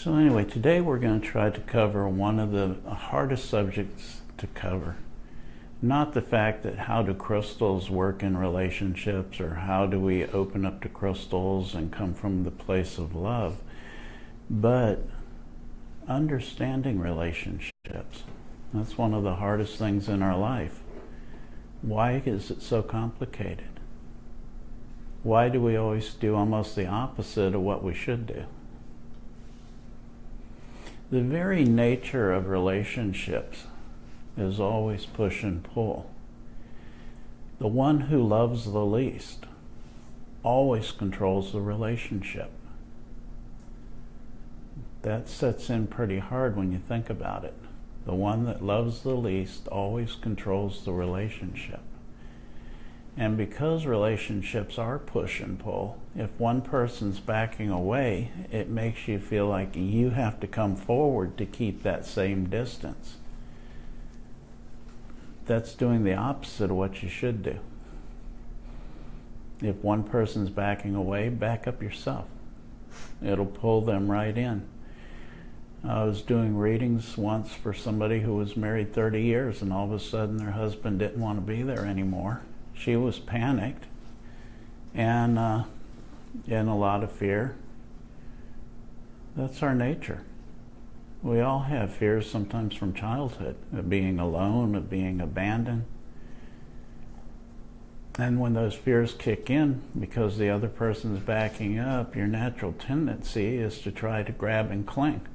So anyway, today we're going to try to cover one of the hardest subjects to cover. Not the fact that how do crystals work in relationships, or how do we open up to crystals and come from the place of love, but understanding relationships. That's one of the hardest things in our life. Why is it so complicated? Why do we always do almost the opposite of what we should do? The very nature of relationships is always push and pull. The one who loves the least always controls the relationship. That sets in pretty hard when you think about it. The one that loves the least always controls the relationship. And because relationships are push and pull, if one person's backing away, it makes you feel like you have to come forward to keep that same distance. That's doing the opposite of what you should do. If one person's backing away, back up yourself. It'll pull them right in. I was doing readings once for somebody who was married 30 years, and all of a sudden their husband didn't want to be there anymore. She was panicked and in a lot of fear. That's our nature. We all have fears sometimes from childhood, of being alone, of being abandoned. And when those fears kick in because the other person's backing up, your natural tendency is to try to grab and cling.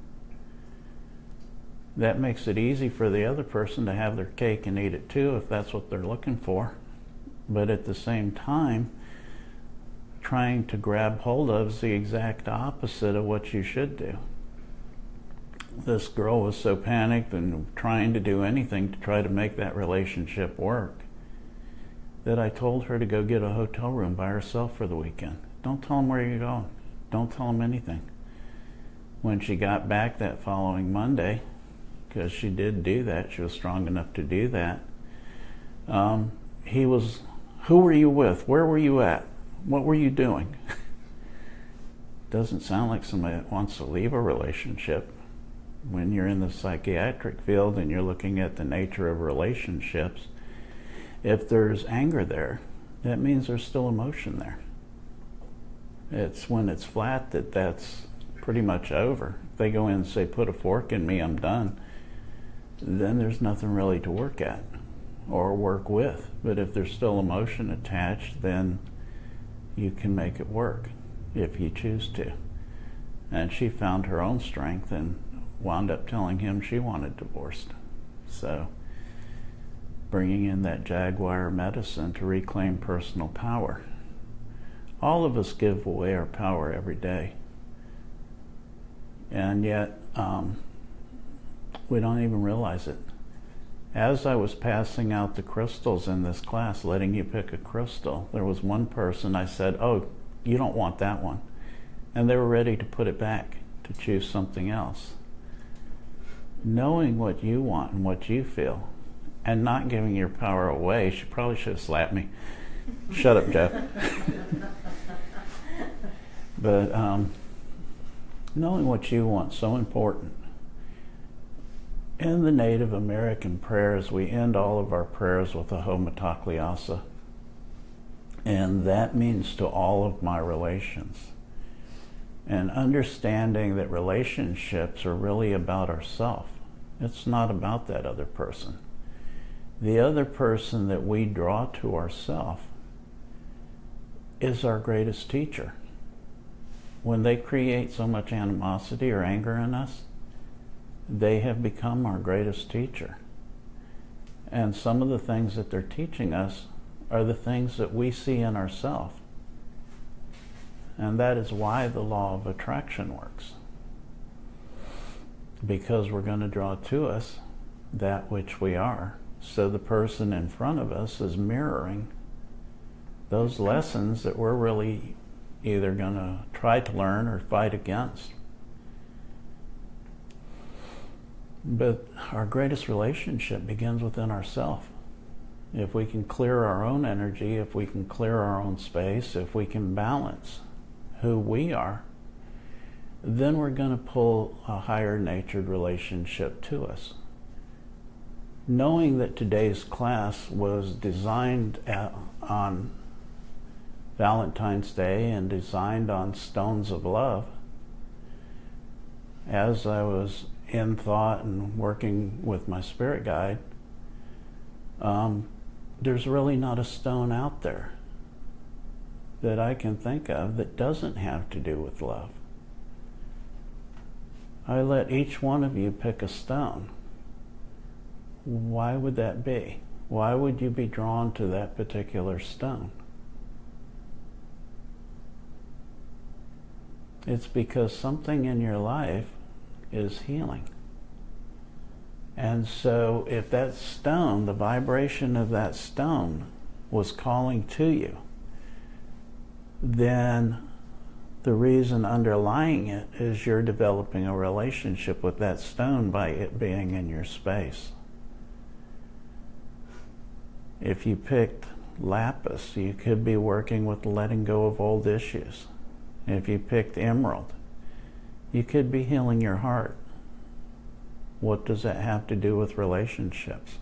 That makes it easy for the other person to have their cake and eat it too, if that's what they're looking for. But at the same time, trying to grab hold of is the exact opposite of what you should do. This girl was so panicked and trying to do anything to try to make that relationship work that I told her to go get a hotel room by herself for the weekend. Don't tell them where you're going. Don't tell them anything. When she got back that following Monday, because she did do that, she was strong enough to do that, he was, who were you with? Where were you at? What were you doing? Doesn't sound like somebody that wants to leave a relationship. When you're in the psychiatric field and you're looking at the nature of relationships, if there's anger there, that means there's still emotion there. It's when it's flat that that's pretty much over. If they go in and say, put a fork in me, I'm done, then there's nothing really to work at or work with. But if there's still emotion attached, then you can make it work if you choose to. And she found her own strength and wound up telling him she wanted divorced. So bringing in that jaguar medicine to reclaim personal power. All of us give away our power every day. And yet we don't even realize it. As I was passing out the crystals in this class, letting you pick a crystal, there was one person I said, oh, you don't want that one. And they were ready to put it back, to choose something else. Knowing what you want and what you feel, and not giving your power away. She probably should have slapped me. Shut up, Jeff. But knowing what you want is so important. In the Native American prayers, we end all of our prayers with a homotakliasa. And that means to all of my relations. And understanding that relationships are really about ourselves. It's not about that other person. The other person that we draw to ourselves is our greatest teacher. When they create so much animosity or anger in us, they have become our greatest teacher. And some of the things that they're teaching us are the things that we see in ourselves. And that is why the law of attraction works. Because we're going to draw to us that which we are. So the person in front of us is mirroring those lessons that we're really either going to try to learn or fight against. But our greatest relationship begins within ourselves. If we can clear our own energy, if we can clear our own space, if we can balance who we are, then we're going to pull a higher natured relationship to us. Knowing that today's class was designed on Valentine's Day and designed on stones of love, as I was in thought and working with my spirit guide, there's really not a stone out there that I can think of that doesn't have to do with love. I let each one of you pick a stone. Why would that be? Why would you be drawn to that particular stone? It's because something in your life is healing. And so if that stone, the vibration of that stone was calling to you, then the reason underlying it is you're developing a relationship with that stone by it being in your space. If you picked lapis, you could be working with letting go of old issues. If you picked emerald, you could be healing your heart. What does that have to do with relationships?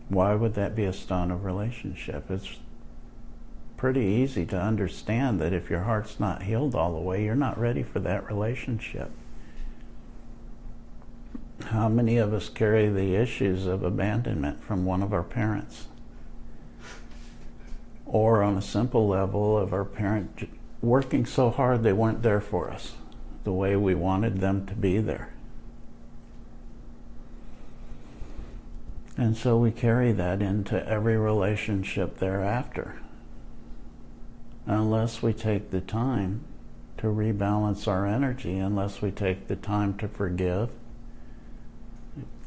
Why would that be a stone of relationship? It's pretty easy to understand that if your heart's not healed all the way, you're not ready for that relationship. How many of us carry the issues of abandonment from one of our parents? Or on a simple level of our parent working so hard they weren't there for us the way we wanted them to be there. And so we carry that into every relationship thereafter. Unless we take the time to rebalance our energy, unless we take the time to forgive,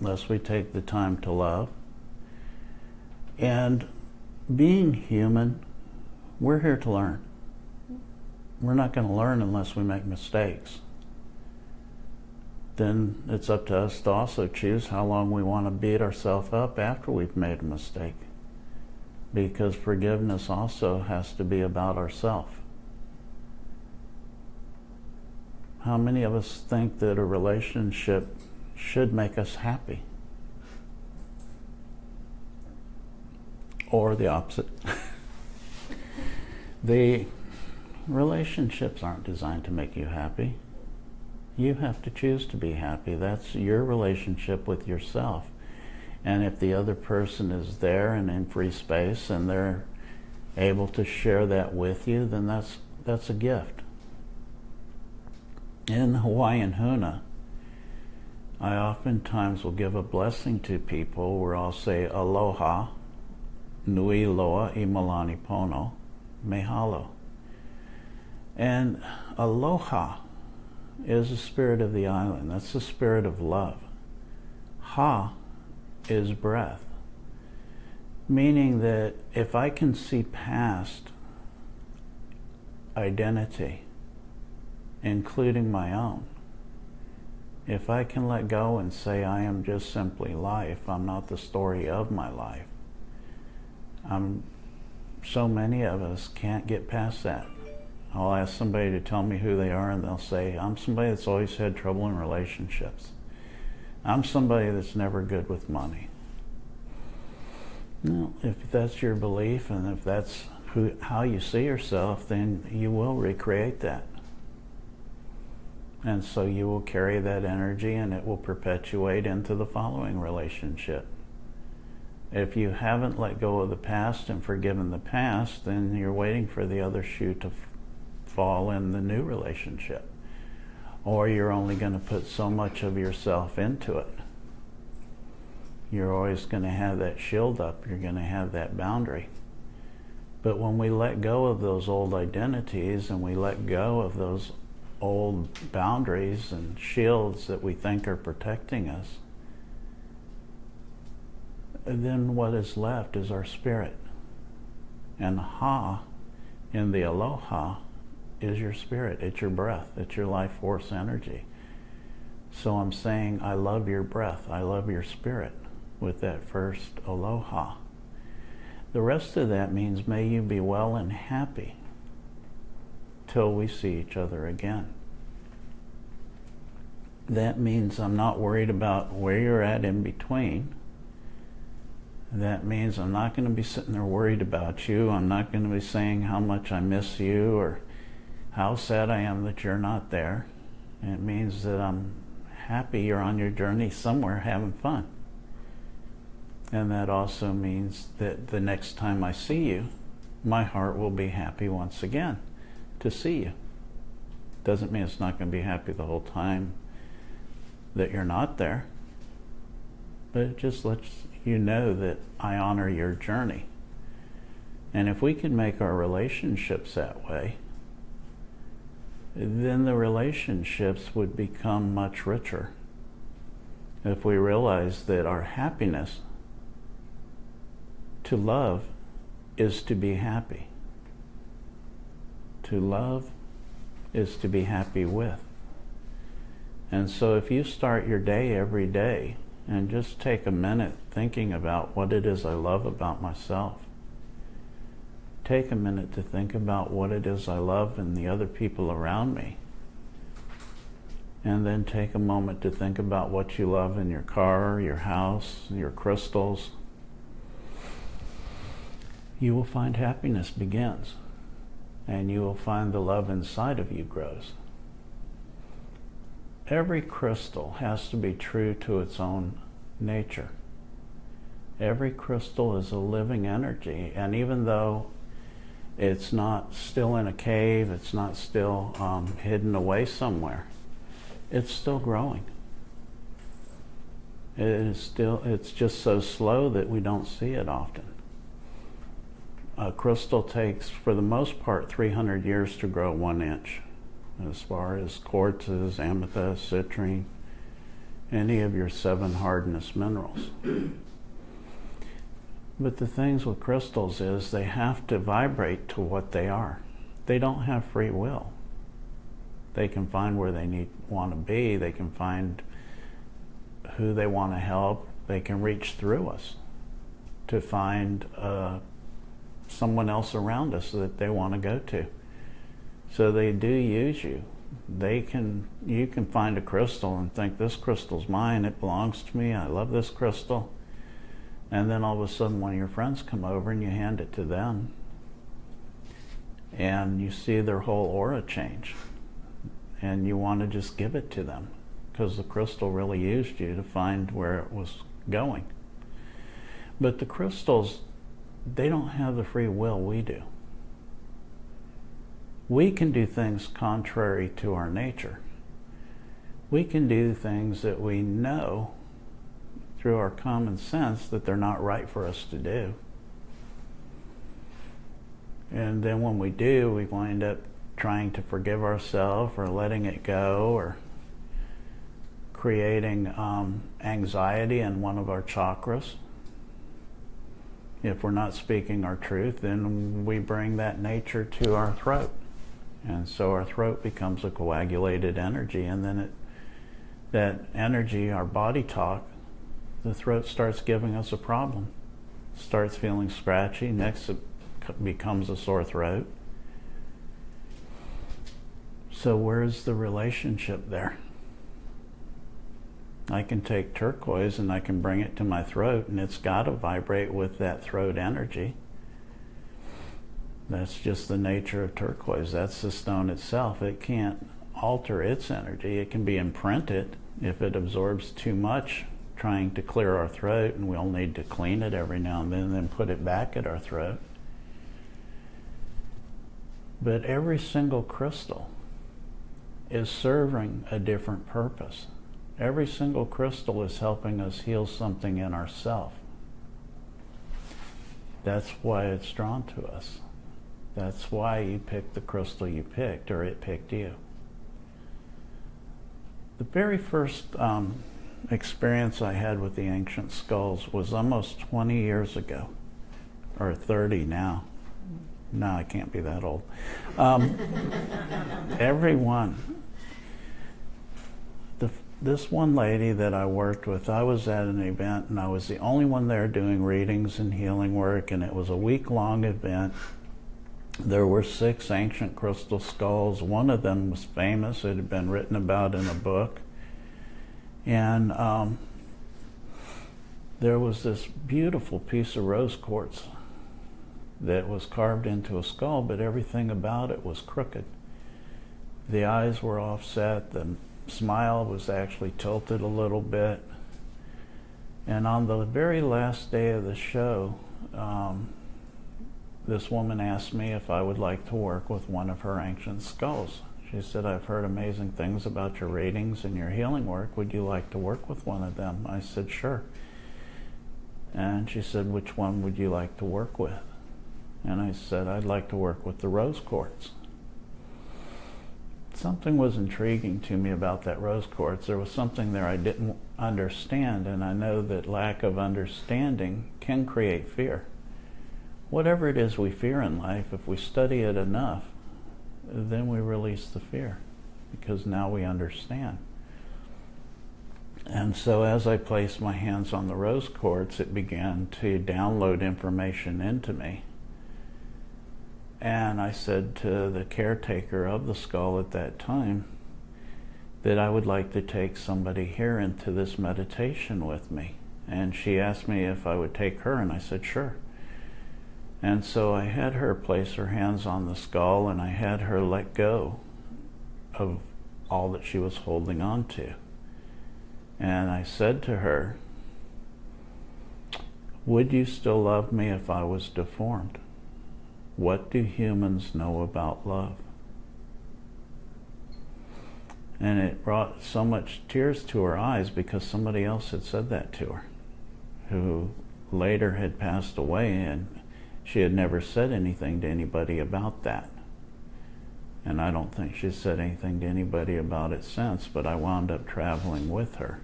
unless we take the time to love. And being human, we're here to learn. We're not going to learn unless we make mistakes. Then it's up to us to also choose how long we want to beat ourselves up after we've made a mistake. Because forgiveness also has to be about ourselves. How many of us think that a relationship should make us happy? Or the opposite. The relationships aren't designed to make you happy. You have to choose to be happy. That's your relationship with yourself. And if the other person is there and in free space and they're able to share that with you, then that's a gift. In Hawaiian Huna, I oftentimes will give a blessing to people where I'll say aloha, nui loa I malani pono, mahalo. And aloha is the spirit of the island. That's the spirit of love. Ha is breath. Meaning that if I can see past identity, including my own, if I can let go and say I am just simply life, I'm not the story of my life. So many of us can't get past that. I'll ask somebody to tell me who they are and they'll say, I'm somebody that's always had trouble in relationships. I'm somebody that's never good with money. No, if that's your belief and if that's how you see yourself, then you will recreate that. And so you will carry that energy and it will perpetuate into the following relationship. If you haven't let go of the past and forgiven the past, then you're waiting for the other shoe to fall in the new relationship. Or you're only going to put so much of yourself into it. You're always going to have that shield up. You're going to have that boundary. But when we let go of those old identities and we let go of those old boundaries and shields that we think are protecting us, then what is left is our spirit. And Ha in the aloha is your spirit. It's your breath. It's your life force energy. So I'm saying I love your breath. I love your spirit with that first aloha. The rest of that means may you be well and happy till we see each other again. That means I'm not worried about where you're at in between. That means I'm not going to be sitting there worried about you. I'm not going to be saying how much I miss you or how sad I am that you're not there. It means that I'm happy you're on your journey somewhere having fun. And that also means that the next time I see you, my heart will be happy once again to see you. Doesn't mean it's not going to be happy the whole time that you're not there, but it just lets you know that I honor your journey. And if we can make our relationships that way, then the relationships would become much richer. If we realize that our happiness to love is to be happy. To love is to be happy with. And so if you start your day every day and just take a minute thinking about what it is I love about myself, take a minute to think about what it is I love in the other people around me, and then take a moment to think about what you love in your car, your house, your crystals, you will find happiness begins, and you will find the love inside of you grows. Every crystal has to be true to its own nature. Every crystal is a living energy, and even though it's not still in a cave, it's not still hidden away somewhere, it's still growing. It's just so slow that we don't see it often. A crystal takes, for the most part, 300 years to grow 1 inch. As far as quartzes, amethyst, citrine, any of your 7 hardness minerals. But the things with crystals is they have to vibrate to what they are. They don't have free will. They can find where they want to be. They can find who they want to help. They can reach through us to find someone else around us that they want to go to. So they do use you. You can find a crystal and think, this crystal's mine, it belongs to me, I love this crystal. And then all of a sudden one of your friends come over and you hand it to them. And you see their whole aura change. And you want to just give it to them because the crystal really used you to find where it was going. But the crystals, they don't have the free will we do. We can do things contrary to our nature. We can do things that we know through our common sense that they're not right for us to do. And then when we do, we wind up trying to forgive ourselves or letting it go or creating anxiety in one of our chakras. If we're not speaking our truth, then we bring that nature to our throat. And so our throat becomes a coagulated energy, and then that energy, our body talk, the throat starts giving us a problem. Starts feeling scratchy, next it becomes a sore throat. So where's the relationship there? I can take turquoise and I can bring it to my throat, and it's got to vibrate with that throat energy. That's just the nature of turquoise. That's the stone itself. It can't alter its energy. It can be imprinted if it absorbs too much, trying to clear our throat, and we'll need to clean it every now and then put it back at our throat. But every single crystal is serving a different purpose. Every single crystal is helping us heal something in ourselves. That's why it's drawn to us. That's why you picked the crystal you picked, or it picked you. The very first experience I had with the ancient skulls was almost 20 years ago, or 30 now. No, I can't be that old. Everyone. This one lady that I worked with, I was at an event and I was the only one there doing readings and healing work, and it was a week-long event. There were 6 ancient crystal skulls. One of them was famous. It had been written about in a book. And there was this beautiful piece of rose quartz that was carved into a skull, but everything about it was crooked. The eyes were offset, the smile was actually tilted a little bit. And on the very last day of the show, this woman asked me if I would like to work with one of her ancient skulls. She said, "I've heard amazing things about your readings and your healing work. Would you like to work with one of them?" I said, "Sure." And she said, "Which one would you like to work with?" And I said, "I'd like to work with the rose quartz." Something was intriguing to me about that rose quartz. There was something there I didn't understand, and I know that lack of understanding can create fear. Whatever it is we fear in life, if we study it enough, then we release the fear, because now we understand. And so as I placed my hands on the rose quartz, it began to download information into me. And I said to the caretaker of the skull at that time that I would like to take somebody here into this meditation with me. And she asked me if I would take her, and I said, "Sure." And so I had her place her hands on the skull, and I had her let go of all that she was holding on to. And I said to her, "Would you still love me if I was deformed? What do humans know about love?" And it brought so much tears to her eyes, because somebody else had said that to her, who later had passed away, and she had never said anything to anybody about that. And I don't think she's said anything to anybody about it since, but I wound up traveling with her.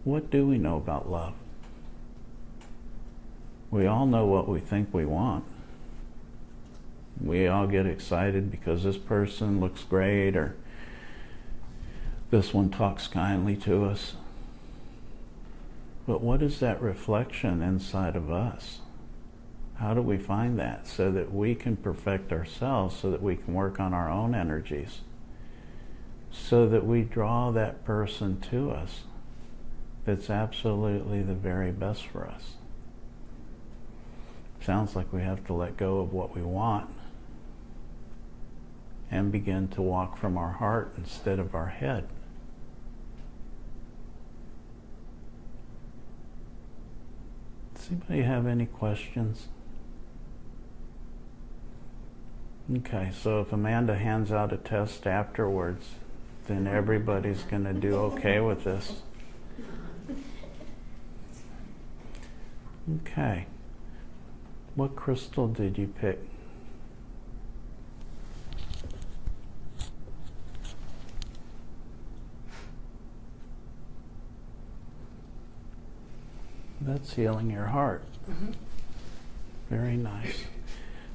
What do we know about love? We all know what we think we want. We all get excited because this person looks great, or this one talks kindly to us. But what is that reflection inside of us? How do we find that so that we can perfect ourselves, so that we can work on our own energies, so that we draw that person to us that's absolutely the very best for us? Sounds like we have to let go of what we want and begin to walk from our heart instead of our head. Does anybody have any questions? Okay, so if Amanda hands out a test afterwards, then everybody's going to do okay with this. Okay. What crystal did you pick? That's healing your heart. Mm-hmm. Very nice.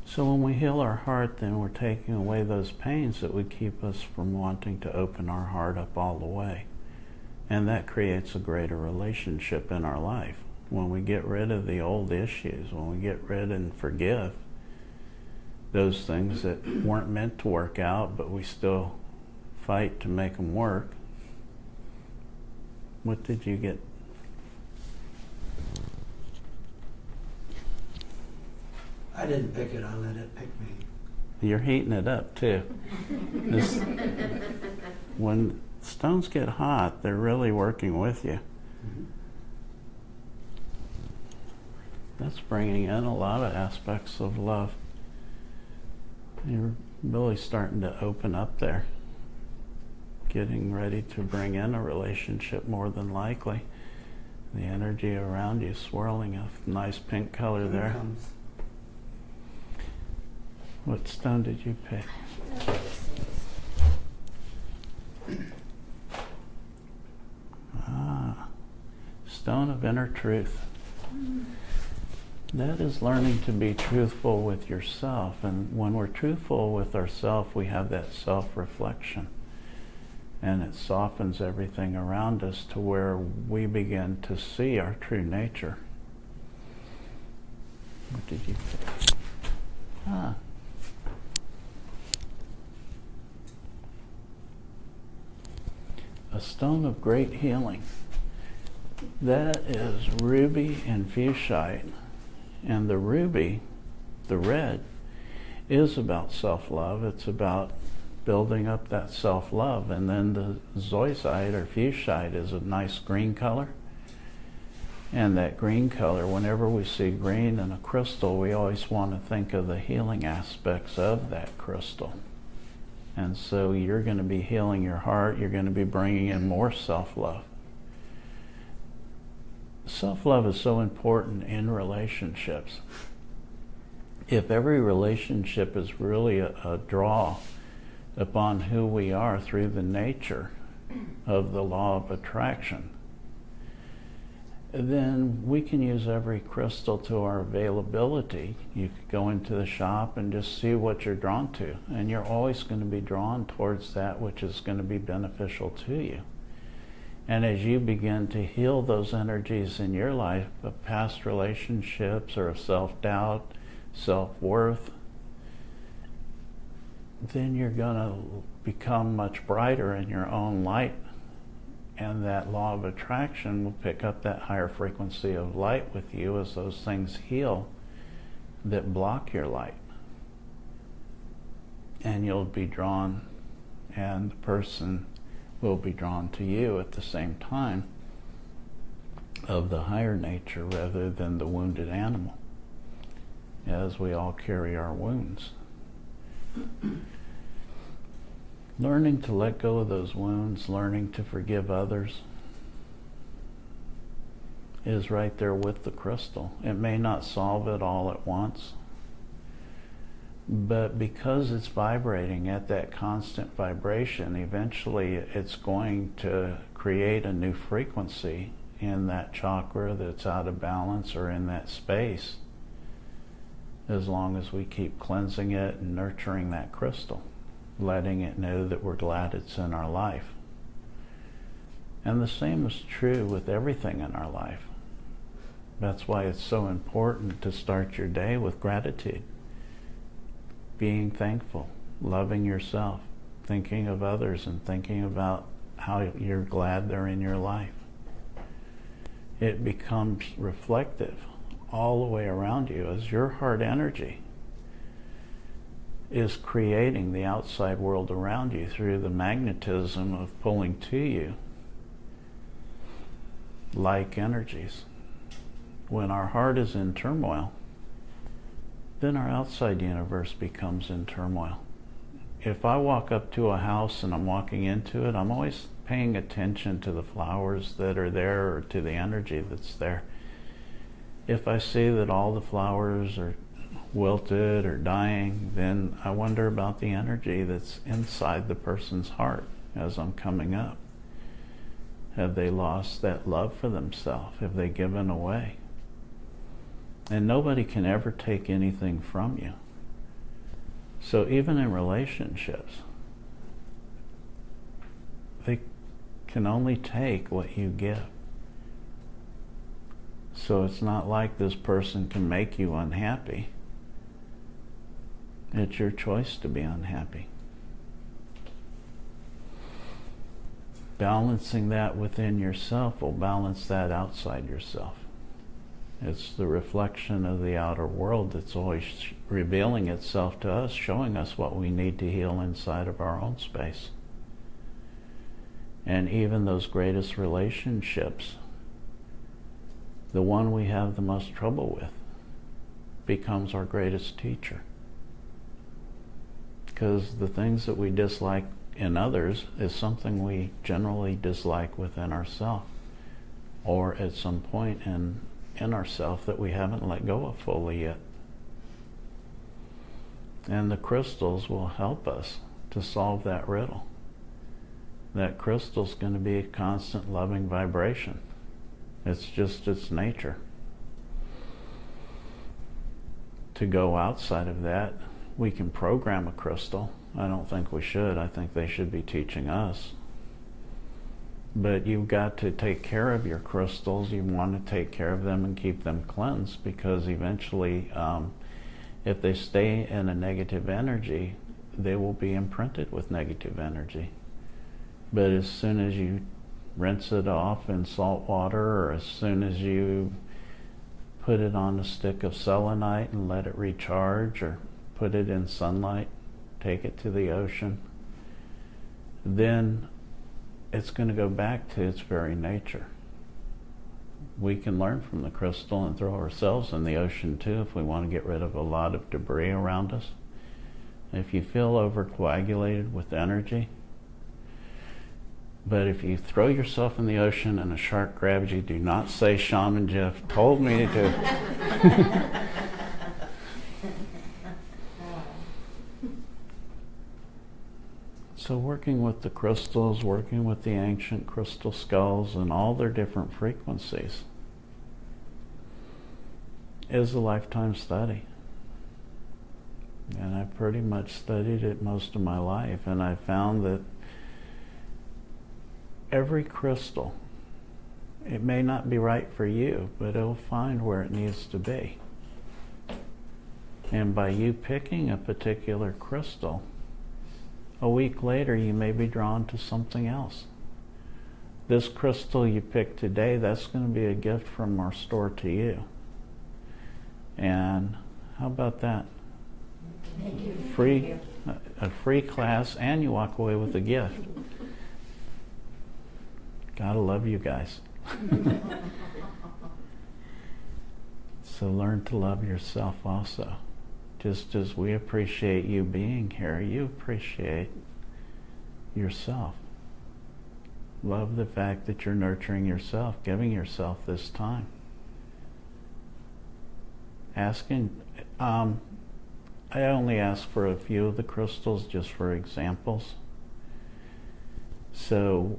So when we heal our heart, then we're taking away those pains that would keep us from wanting to open our heart up all the way. And that creates a greater relationship in our life. When we get rid of the old issues, when we get rid and forgive those things that weren't meant to work out, but we still fight to make them work. What did you get? I didn't pick it, I let it pick me. You're heating it up too. When stones get hot, they're really working with you. Mm-hmm. That's bringing in a lot of aspects of love. You're really starting to open up there. Getting ready to bring in a relationship more than likely. The energy around you swirling, a nice pink color there. What stone did you pick? Stone of inner truth. That is learning to be truthful with yourself. And when we're truthful with ourselves, we have that self-reflection. And it softens everything around us to where we begin to see our true nature. What did you pick? Ah. A stone of great healing. That is ruby and fuchsite. And the ruby, the red, is about self-love. It's about building up that self-love. And then the zoisite or fuchsite is a nice green color. And that green color, whenever we see green in a crystal, we always want to think of the healing aspects of that crystal. And so you're going to be healing your heart. You're going to be bringing in more self-love. Self-love is so important in relationships. If every relationship is really a draw upon who we are through the nature of the law of attraction, then we can use every crystal to our availability. You could go into the shop and just see what you're drawn to, and you're always going to be drawn towards that which is going to be beneficial to you. And as you begin to heal those energies in your life of past relationships or of self-doubt, self-worth, then you're going to become much brighter in your own light. And that law of attraction will pick up that higher frequency of light with you as those things heal that block your light. And you'll be drawn, and the person will be drawn to you at the same time, of the higher nature rather than the wounded animal, as we all carry our wounds. Learning to let go of those wounds, learning to forgive others, is right there with the crystal. It may not solve it all at once, but because it's vibrating at that constant vibration, eventually it's going to create a new frequency in that chakra that's out of balance or in that space, as long as we keep cleansing it and nurturing that crystal, letting it know that we're glad it's in our life. And the same is true with everything in our life. That's why it's so important to start your day with gratitude, being thankful, loving yourself, thinking of others, and thinking about how you're glad they're in your life. It becomes reflective all the way around you as your heart energy is creating the outside world around you through the magnetism of pulling to you like energies. When our heart is in turmoil, then our outside universe becomes in turmoil. If I walk up to a house and I'm walking into it, I'm always paying attention to the flowers that are there or to the energy that's there. If I see that all the flowers are wilted or dying, then I wonder about the energy that's inside the person's heart as I'm coming up. Have they lost that love for themselves? Have they given away? And nobody can ever take anything from you. So even in relationships, they can only take what you give. So it's not like this person can make you unhappy. It's your choice to be unhappy. Balancing that within yourself will balance that outside yourself. It's the reflection of the outer world that's always revealing itself to us, showing us what we need to heal inside of our own space. And even those greatest relationships, the one we have the most trouble with, becomes our greatest teacher. Because the things that we dislike in others is something we generally dislike within ourselves, or at some point in ourselves that we haven't let go of fully yet. And the crystals will help us to solve that riddle. That crystal's going to be a constant loving vibration. It's just its nature. To go outside of that, we can program a crystal. I don't think we should. I think they should be teaching us. But you've got to take care of your crystals. You want to take care of them and keep them cleansed, because eventually If they stay in a negative energy, they will be imprinted with negative energy. But as soon as you rinse it off in salt water, or as soon as you put it on a stick of selenite and let it recharge, or put it in sunlight, take it to the ocean, then it's going to go back to its very nature. We can learn from the crystal and throw ourselves in the ocean too if we want to get rid of a lot of debris around us. If you feel overcoagulated with energy, but if you throw yourself in the ocean and a shark grabs you, do not say, Shaman Jeff told me to. So working with the crystals, working with the ancient crystal skulls and all their different frequencies is a lifetime study. And I pretty much studied it most of my life, and I found that every crystal, it may not be right for you, but it'll find where it needs to be. And by you picking a particular crystal, a week later you may be drawn to something else. This crystal you picked today, that's going to be a gift from our store to you. And how about that? Thank you. Free, a free class, and you walk away with a gift. Gotta love you guys. So learn to love yourself also. Just as we appreciate you being here, you appreciate yourself. Love the fact that you're nurturing yourself, giving yourself this time. Asking, I only ask for a few of the crystals just for examples. So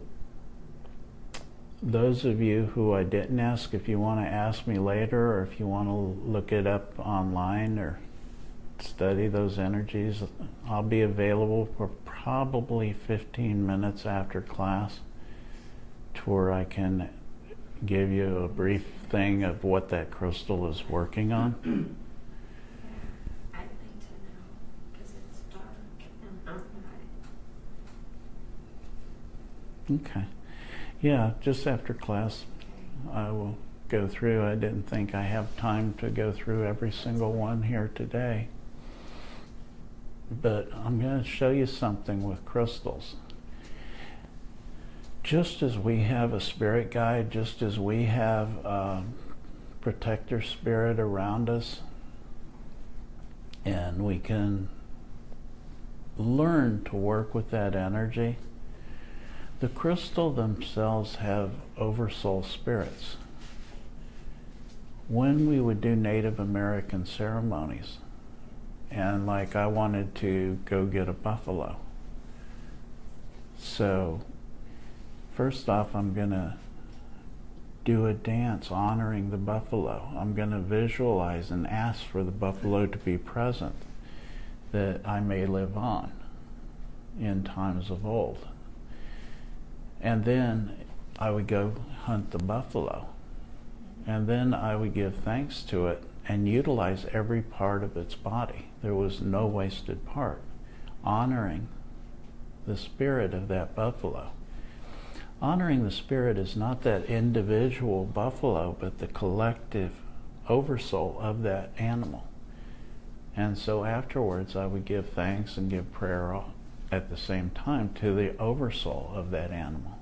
those of you who I didn't ask, if you want to ask me later, or if you want to look it up online or study those energies, I'll be available for probably 15 minutes after class to where I can give you a brief thing of what that crystal is working on. I'd like to know, because it's dark and Okay. Yeah, just after class I will go through. I didn't think I have time to go through every single one here today. But I'm going to show you something with crystals. Just as we have a spirit guide, just as we have a protector spirit around us, and we can learn to work with that energy, the crystal themselves have oversoul spirits. When we would do Native American ceremonies, and like I wanted to go get a buffalo. So first off, I'm going to do a dance honoring the buffalo. I'm going to visualize and ask for the buffalo to be present, that I may live on in times of old. And then I would go hunt the buffalo. And then I would give thanks to it and utilize every part of its body. There was no wasted part, honoring the spirit of that buffalo. Honoring the spirit is not that individual buffalo, but the collective oversoul of that animal. And so afterwards I would give thanks and give prayer at the same time to the oversoul of that animal.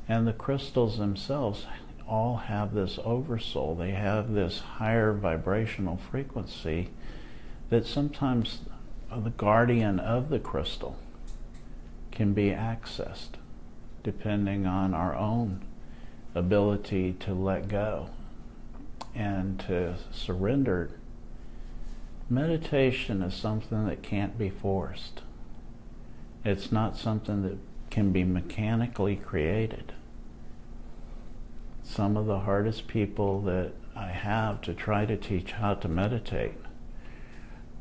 And the crystals themselves all have this oversoul. They have this higher vibrational frequency that sometimes the guardian of the crystal can be accessed depending on our own ability to let go and to surrender. Meditation is something that can't be forced. It's not something that can be mechanically created. Some of the hardest people that I have to try to teach how to meditate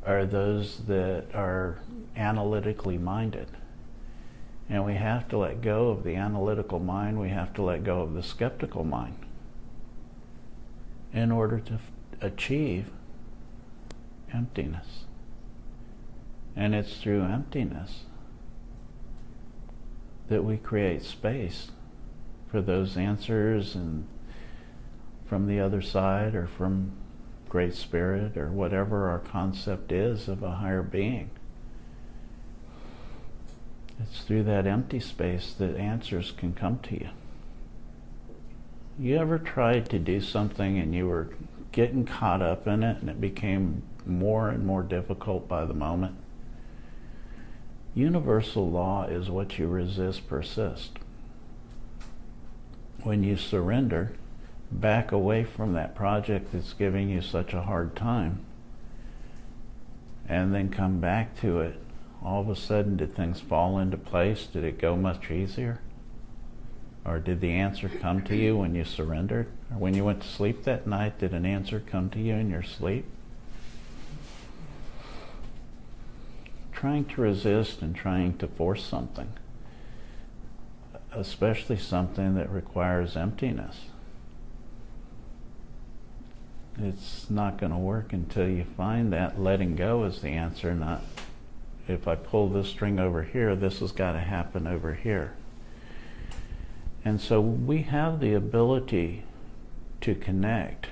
are those that are analytically minded. And we have to let go of the analytical mind. We have to let go of the skeptical mind in order to achieve emptiness. And it's through emptiness that we create space for those answers, and from the other side, or from Great Spirit, or whatever our concept is of a higher being. It's through that empty space that answers can come to you. You ever tried to do something and you were getting caught up in it and it became more and more difficult by the moment? Universal law is what you resist persists. When you surrender, back away from that project that's giving you such a hard time, and then come back to it, all of a sudden did things fall into place? Did it go much easier? Or did the answer come to you when you surrendered? Or when you went to sleep that night, did an answer come to you in your sleep? Trying to resist and trying to force something, especially something that requires emptiness, it's not going to work until you find that letting go is the answer, not if I pull this string over here, this has got to happen over here. And so we have the ability to connect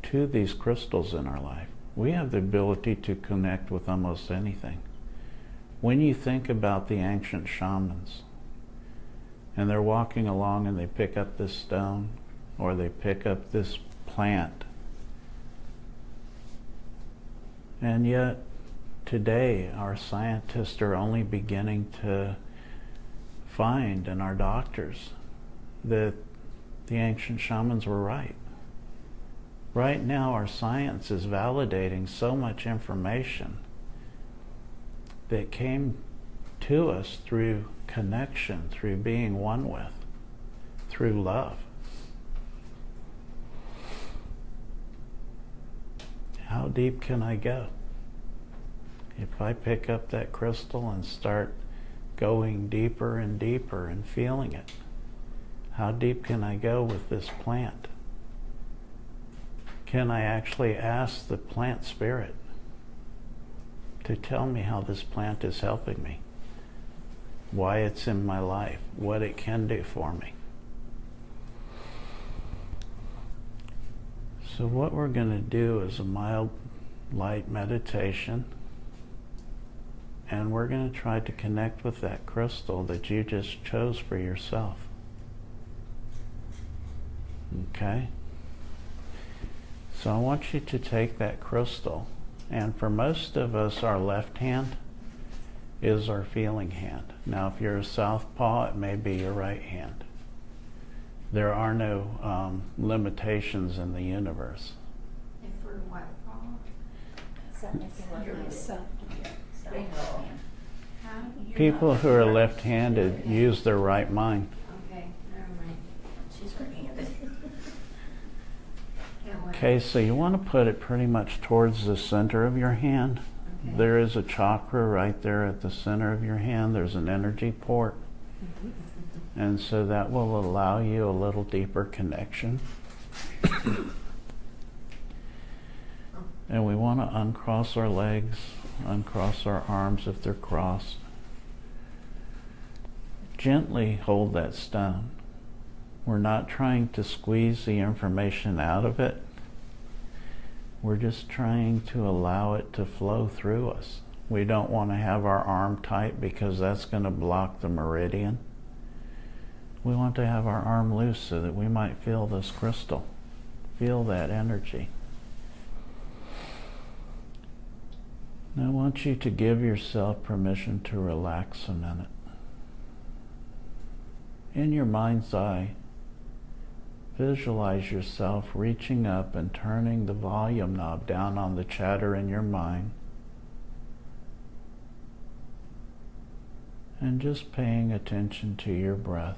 to these crystals in our life. We have the ability to connect with almost anything. When you think about the ancient shamans, and they're walking along and they pick up this stone, or they pick up this plant, and yet today our scientists are only beginning to find, and our doctors, that the ancient shamans were right. Right now our science is validating so much information that came to us through connection, through being one with, through love. How deep can I go? If I pick up that crystal and start going deeper and deeper and feeling it, how deep can I go with this plant? Can I actually ask the plant spirit to tell me how this plant is helping me, why it's in my life, what it can do for me? So what we're going to do is a mild, light meditation, and we're going to try to connect with that crystal that you just chose for yourself. Okay? So I want you to take that crystal, and for most of us, our left hand is our feeling hand. Now, if you're a southpaw, it may be your right hand. There are no limitations in the universe. If we're what, Paul? People who are left-handed use their right mind. Okay, never mind. She's right-handed. Okay, so you want to put it pretty much towards the center of your hand. Okay. There is a chakra right there at the center of your hand. There's an energy port. And so that will allow you a little deeper connection. And we want to uncross our legs, uncross our arms if they're crossed. Gently hold that stone. We're not trying to squeeze the information out of it. We're just trying to allow it to flow through us. We don't want to have our arm tight because that's going to block the meridian. We want to have our arm loose so that we might feel this crystal, feel that energy. Now I want you to give yourself permission to relax a minute. In your mind's eye, visualize yourself reaching up and turning the volume knob down on the chatter in your mind, and just paying attention to your breath.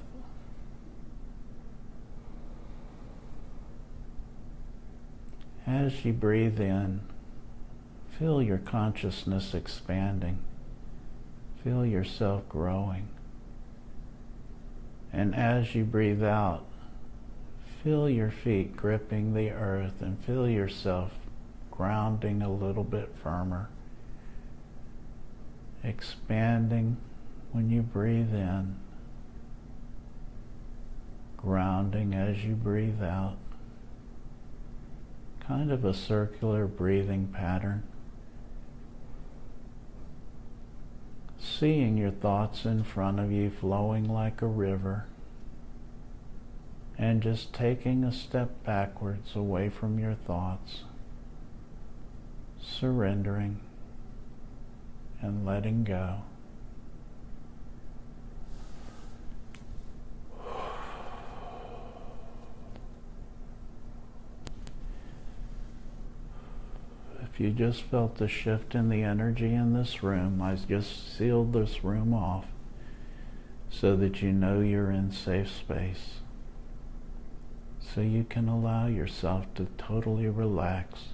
As you breathe in, feel your consciousness expanding. Feel yourself growing. And as you breathe out, feel your feet gripping the earth and feel yourself grounding a little bit firmer, expanding when you breathe in, grounding as you breathe out, kind of a circular breathing pattern. Seeing your thoughts in front of you flowing like a river, and just taking a step backwards away from your thoughts, surrendering and letting go. If you just felt the shift in the energy in this room, I just sealed this room off so that you know you're in safe space. So you can allow yourself to totally relax.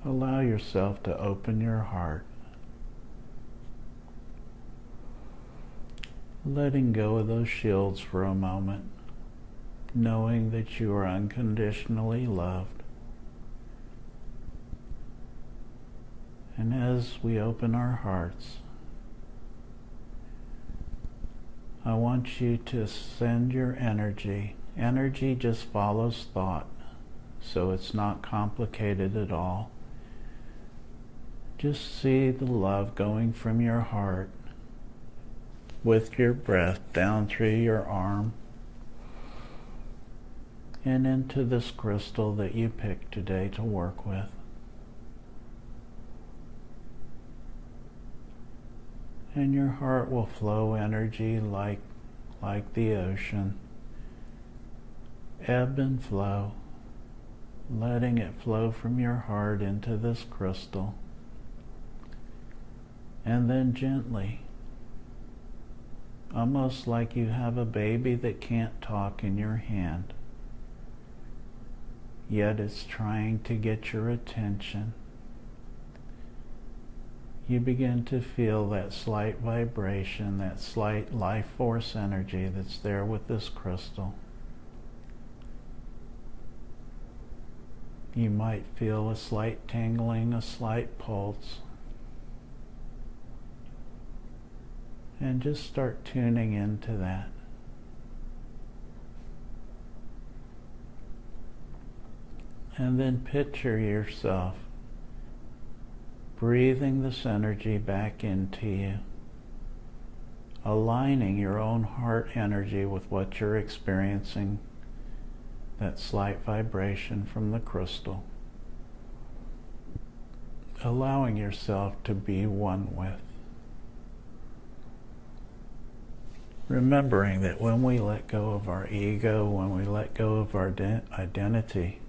Allow yourself to open your heart. Letting go of those shields for a moment, knowing that you are unconditionally loved. And as we open our hearts, I want you to send your energy. Energy just follows thought, so it's not complicated at all. Just see the love going from your heart with your breath down through your arm and into this crystal that you picked today to work with. And your heart will flow energy like the ocean. Ebb and flow, letting it flow from your heart into this crystal. And then gently, almost like you have a baby that can't talk in your hand, yet it's trying to get your attention. You begin to feel that slight vibration, that slight life force energy that's there with this crystal. You might feel a slight tingling, a slight pulse. And just start tuning into that. And then picture yourself breathing this energy back into you, aligning your own heart energy with what you're experiencing, that slight vibration from the crystal, allowing yourself to be one with. Remembering that when we let go of our ego, when we let go of our identity,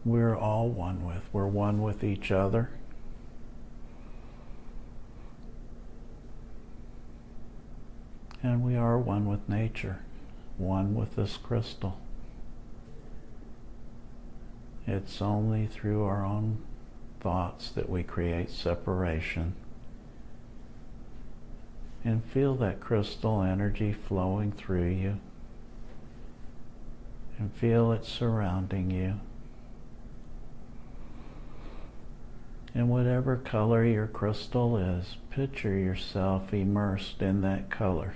we're all one with. We're one with each other. And we are one with nature, one with this crystal. It's only through our own thoughts that we create separation. And feel that crystal energy flowing through you. And feel it surrounding you. And whatever color your crystal is, picture yourself immersed in that color.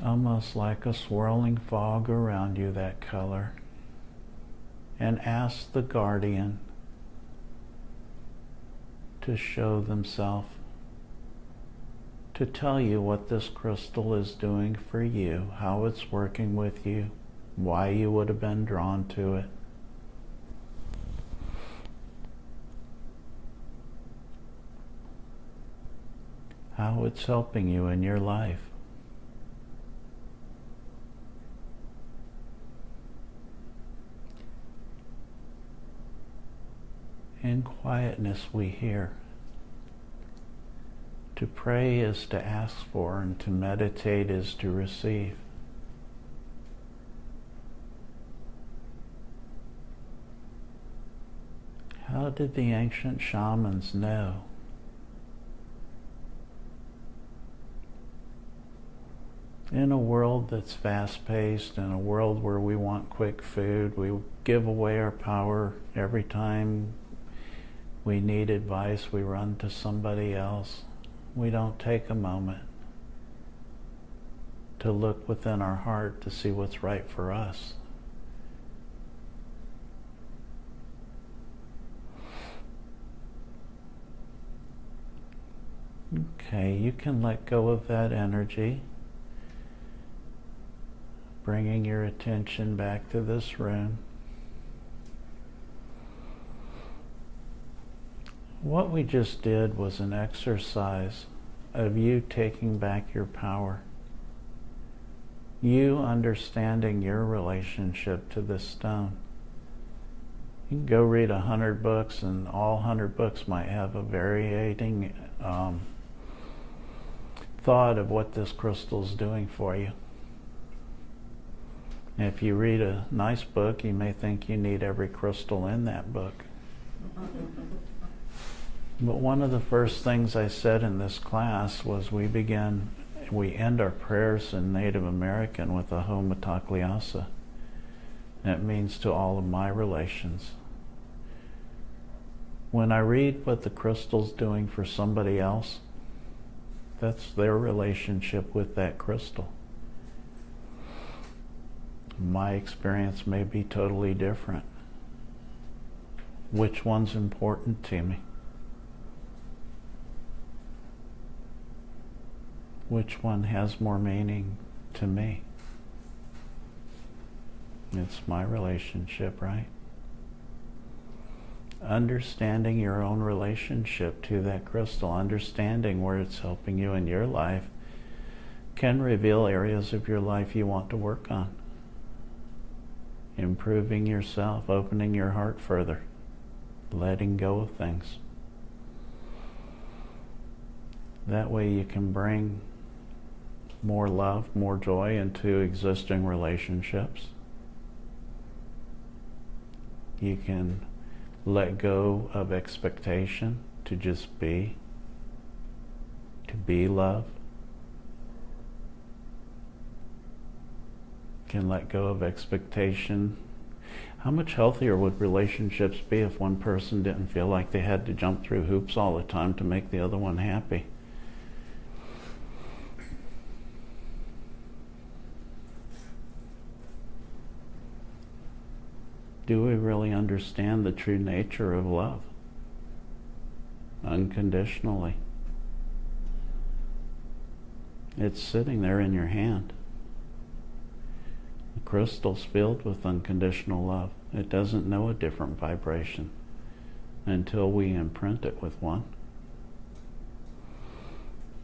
Almost like a swirling fog around you, that color. And ask the guardian to show themselves, to tell you what this crystal is doing for you, how it's working with you, why you would have been drawn to it. How it's helping you in your life. In quietness we hear. To pray is to ask for, and to meditate is to receive. How did the ancient shamans know In a world that's fast-paced, in a world where we want quick food, we give away our power every time we need advice, we run to somebody else. We don't take a moment to look within our heart to see what's right for us. Okay, you can let go of that energy, bringing your attention back to this room. What we just did was an exercise of you taking back your power, you understanding your relationship to this stone. You can go read 100 books, and all 100 books might have a varying thought of what this crystal is doing for you. If you read a nice book, you may think you need every crystal in that book. But one of the first things I said in this class was we end our prayers in Native American with a Homa Takliasa. That means to all of my relations. When I read what the crystal's doing for somebody else, that's their relationship with that crystal. My experience may be totally different. Which one's important to me? Which one has more meaning to me? It's my relationship, right? Understanding your own relationship to that crystal, understanding where it's helping you in your life, can reveal areas of your life you want to work on. Improving yourself, opening your heart further, letting go of things. That way you can bring more love, more joy into existing relationships. You can let go of expectation to just be, to be love. Can let go of expectation. How much healthier would relationships be if one person didn't feel like they had to jump through hoops all the time to make the other one happy? Do we really understand the true nature of love? Unconditionally. It's sitting there in your hand. The crystal's filled with unconditional love. It doesn't know a different vibration until we imprint it with one.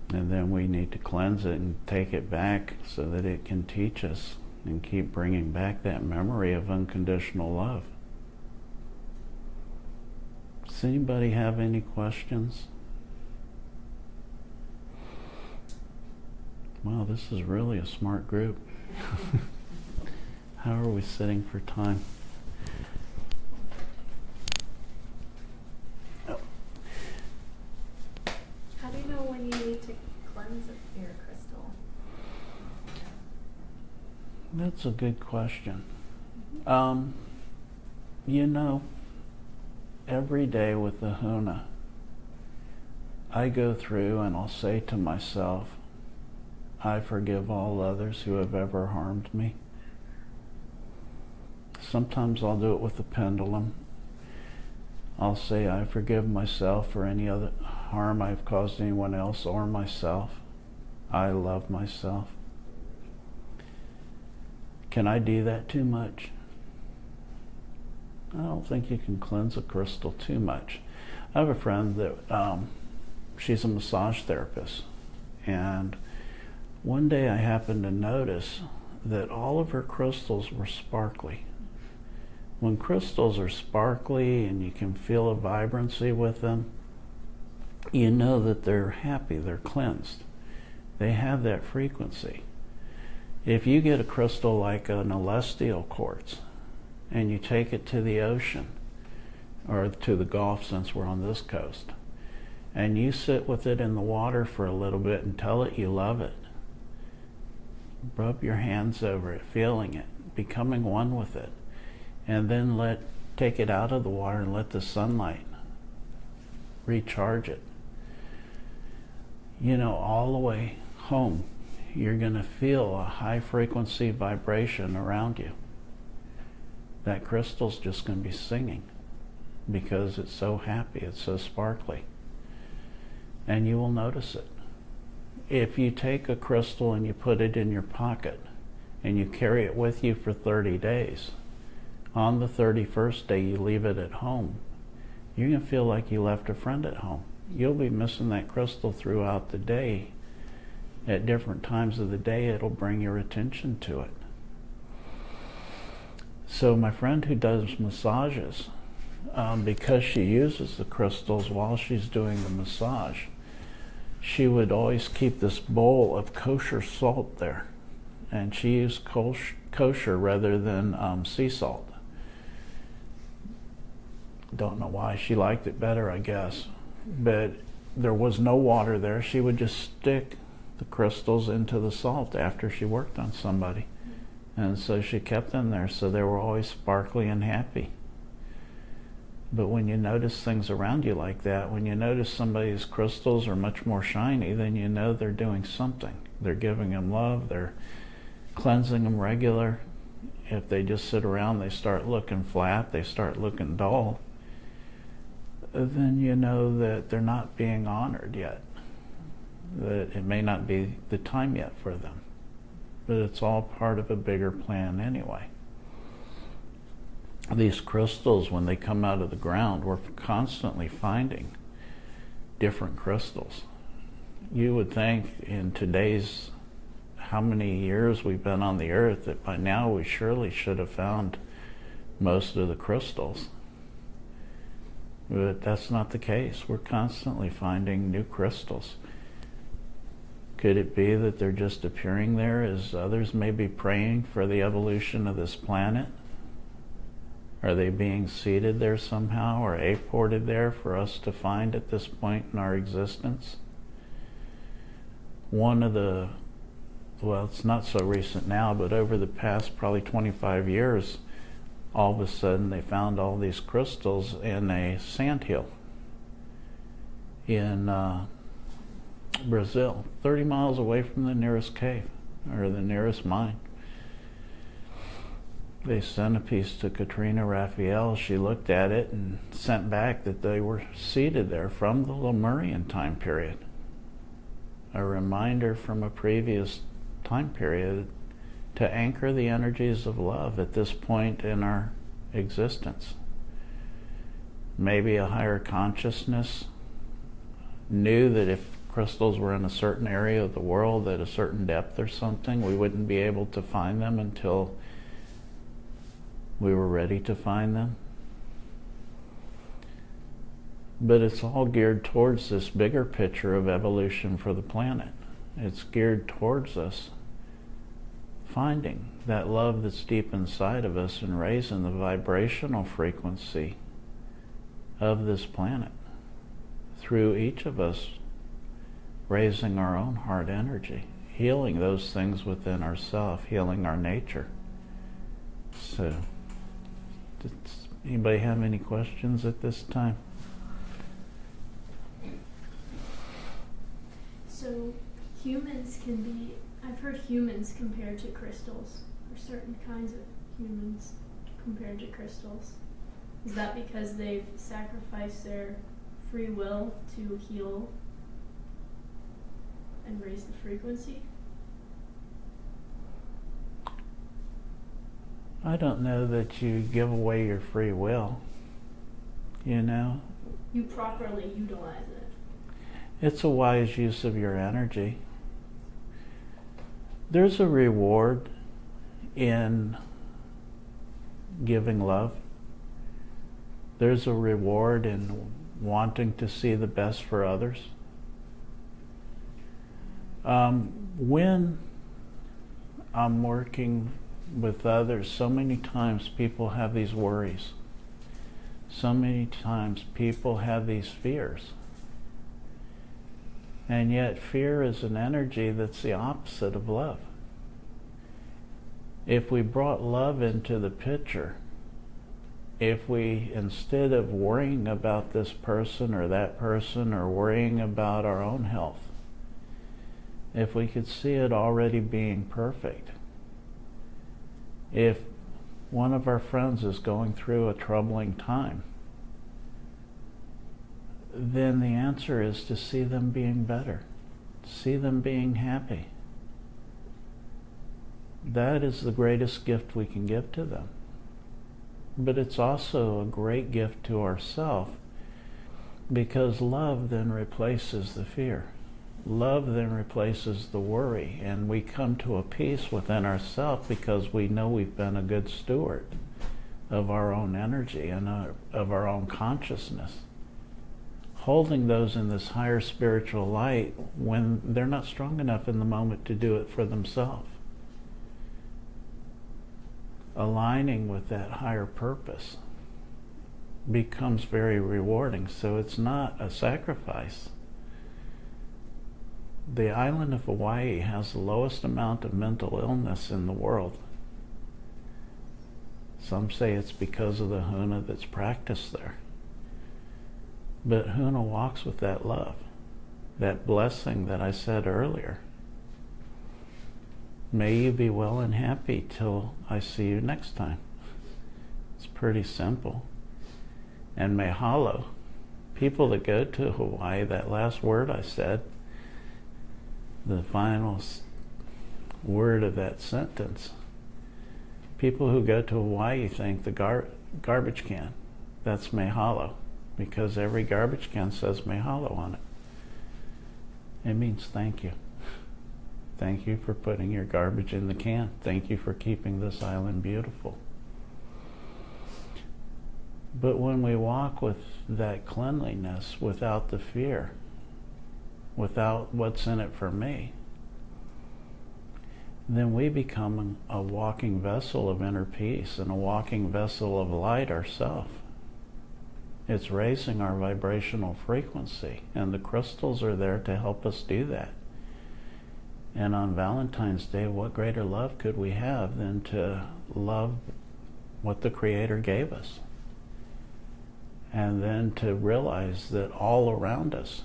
And then we need to cleanse it and take it back so that it can teach us and keep bringing back that memory of unconditional love. Does anybody have any questions? Wow, this is really a smart group. How are we sitting for time? How do you know when you need to cleanse your crystal? That's a good question. Every day with the Huna, I go through and I'll say to myself, I forgive all others who have ever harmed me. Sometimes I'll do it with the pendulum. I'll say I forgive myself for any other harm I've caused anyone else or myself. I love myself. Can I do that too much? I don't think you can cleanse a crystal too much. I have a friend that she's a massage therapist, and one day I happened to notice that all of her crystals were sparkly. When crystals are sparkly and you can feel a vibrancy with them, you know that they're happy, they're cleansed. They have that frequency. If you get a crystal like an celestial quartz and you take it to the ocean or to the Gulf, since we're on this coast, and you sit with it in the water for a little bit and tell it you love it, Rub your hands over it, feeling it, becoming one with it. And then take it out of the water and let the sunlight recharge it. All the way home, you're going to feel a high frequency vibration around you. That crystal's just going to be singing because it's so happy, it's so sparkly. And you will notice it. If you take a crystal and you put it in your pocket and you carry it with you for 30 days, on the 31st day you leave it at home, you're going to feel like you left a friend at home. You'll be missing that crystal throughout the day. At different times of the day, it'll bring your attention to it. So my friend who does massages, because she uses the crystals while she's doing the massage, she would always keep this bowl of kosher salt there. And she used kosher rather than sea salt. Don't know why. She liked it better, I guess. But there was no water there. She would just stick the crystals into the salt after she worked on somebody. And so she kept them there so they were always sparkly and happy. But when you notice things around you like that, when you notice somebody's crystals are much more shiny, then you know they're doing something. They're giving them love, they're cleansing them regular. If they just sit around, they start looking flat, they start looking dull, then you know that they're not being honored yet. That it may not be the time yet for them. But it's all part of a bigger plan anyway. These crystals, when they come out of the ground, we're constantly finding different crystals. You would think in today's, how many years we've been on the earth, that by now we surely should have found most of the crystals. But that's not the case. We're constantly finding new crystals. Could it be that they're just appearing there as others may be praying for the evolution of this planet? Are they being seated there somehow or apported there for us to find at this point in our existence? One of the, well, it's not so recent now, but over the past probably 25 years, all of a sudden they found all these crystals in a sandhill in Brazil, 30 miles away from the nearest cave or the nearest mine. They sent a piece to Katrina Raphael. She looked at it and sent back that they were seated there from the Lemurian time period. A reminder from a previous time period to anchor the energies of love at this point in our existence. Maybe a higher consciousness knew that if crystals were in a certain area of the world at a certain depth or something, we wouldn't be able to find them until we were ready to find them. But it's all geared towards this bigger picture of evolution for the planet. It's geared towards us finding that love that's deep inside of us and raising the vibrational frequency of this planet through each of us raising our own heart energy, healing those things within ourselves, healing our nature. So, does anybody have any questions at this time? So humans can be, I've heard humans compared to crystals, or certain kinds of humans compared to crystals. Is that because they've sacrificed their free will to heal and raise the frequency? I don't know that you give away your free will, you know? You properly utilize it. It's a wise use of your energy. There's a reward in giving love. There's a reward in wanting to see the best for others. When I'm working with others, so many times people have these worries. So many times people have these fears. And yet fear is an energy that's the opposite of love. If we brought love into the picture, if we, instead of worrying about this person or that person or worrying about our own health, if we could see it already being perfect, if one of our friends is going through a troubling time, then the answer is to see them being better, see them being happy. That is the greatest gift we can give to them. But it's also a great gift to ourselves, because love then replaces the fear. Love then replaces the worry, and we come to a peace within ourselves because we know we've been a good steward of our own energy and of our own consciousness. Holding those in this higher spiritual light when they're not strong enough in the moment to do it for themselves. Aligning with that higher purpose becomes very rewarding. So it's not a sacrifice. The island of Hawaii has the lowest amount of mental illness in the world. Some say it's because of the Huna that's practiced there. But Huna walks with that love, that blessing that I said earlier. May you be well and happy till I see you next time. It's pretty simple. And mahalo. People that go to Hawaii, that last word I said, the final word of that sentence, people who go to Hawaii think the garbage can. That's mahalo, because every garbage can says mahalo on it. It means thank you. Thank you for putting your garbage in the can. Thank you for keeping this island beautiful. But when we walk with that cleanliness, without the fear, without what's in it for me, then we become a walking vessel of inner peace and a walking vessel of light ourselves. It's raising our vibrational frequency, and the crystals are there to help us do that. And on Valentine's Day, what greater love could we have than to love what the Creator gave us? And then to realize that all around us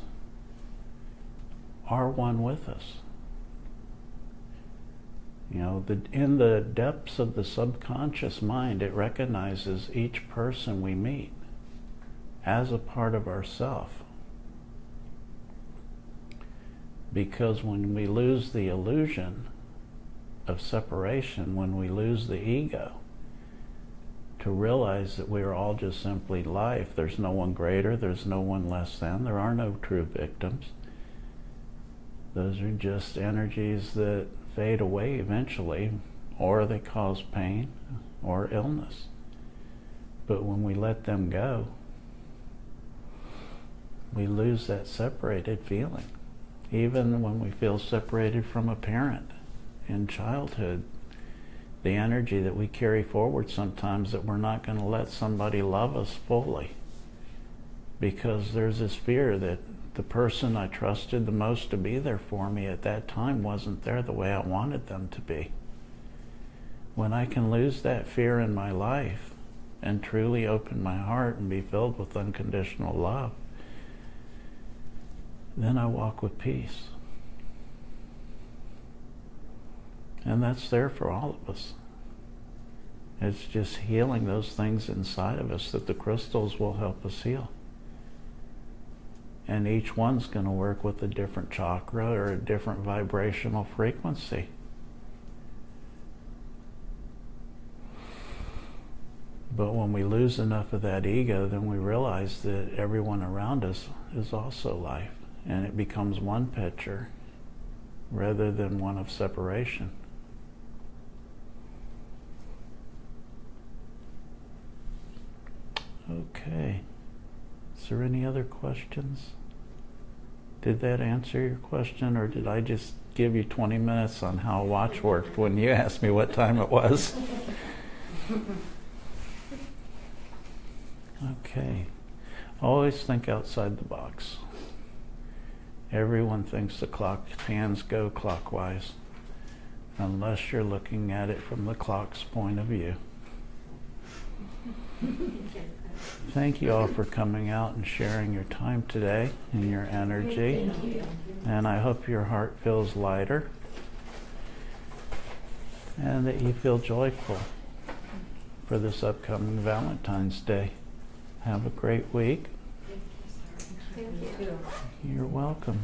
are one with us. You know, in the depths of the subconscious mind, it recognizes each person we meet as a part of ourself. Because when we lose the illusion of separation, when we lose the ego, to realize that we are all just simply life, there's no one greater, there's no one less than, there are no true victims. Those are just energies that fade away eventually, or they cause pain or illness. But when we let them go, we lose that separated feeling. Even when we feel separated from a parent in childhood, the energy that we carry forward sometimes, that we're not going to let somebody love us fully, because there's this fear that the person I trusted the most to be there for me at that time wasn't there the way I wanted them to be. When I can lose that fear in my life and truly open my heart and be filled with unconditional love, then I walk with peace. And that's there for all of us. It's just healing those things inside of us that the crystals will help us heal. And each one's going to work with a different chakra or a different vibrational frequency. But when we lose enough of that ego, then we realize that everyone around us is also life. And it becomes one picture rather than one of separation. Okay. Is there any other questions? Did that answer your question, or did I just give you 20 minutes on how a watch worked when you asked me what time it was? Okay. Always think outside the box. Everyone thinks the clock hands go clockwise. unless you're looking at it from the clock's point of view. Thank you all for coming out and sharing your time today and your energy. Thank you. And I hope your heart feels lighter and that you feel joyful for this upcoming Valentine's Day. Have a great week. Thank you. You're welcome.